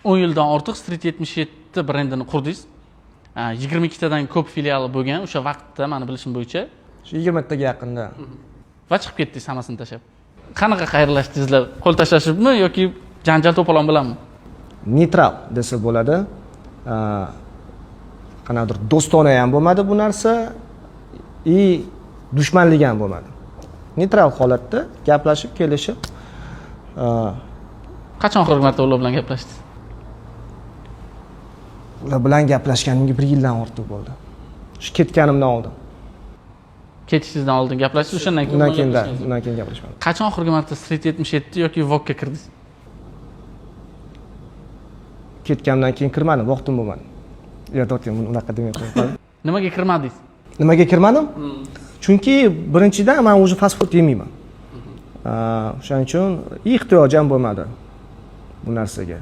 10 yildan ortiq Street 77 brendini qurdingiz. 22 tadan ko'p filiali bo'lgan o'sha vaqtda meni bilishim bo'yicha. Shu 20 taga yaqinda. Va chiqib ketdingiz hammasini tashlab. Qanaqa xayrlashdingizlar? Qo'l tashlashibmi yoki janjal to'polon bilanmi? Neytral desa bo'ladi. Qanaqadir do'stona ham bo'lmadi bu narsa, dushmanlik ham bo'lmadi. Neytral holatda gaplashib, kelishib. Qachon oxirgi marta ular bilan gaplashdingiz? Ular bilan gaplashganimga 1 yildan ortiq bo'ldi. Shu ketganimdan oldin. Ketishingizdan oldin gaplashdik, o'shandan keyin undan keyin gaplashmadim. Qachon oxirgi marta Street 77 yoki Vogue ga kirdingiz? Ketganimdan keyin kirmadim, vaqtim bo'lmadi. Yerda o'tgan unaqa demayman. Nimaga kirmadingiz? Nimaga kirmadim? Chunki birinchidan men o'zi fast food yemayman. O'shaning uchun ehtiyojim bo'lmadi bu narsaga.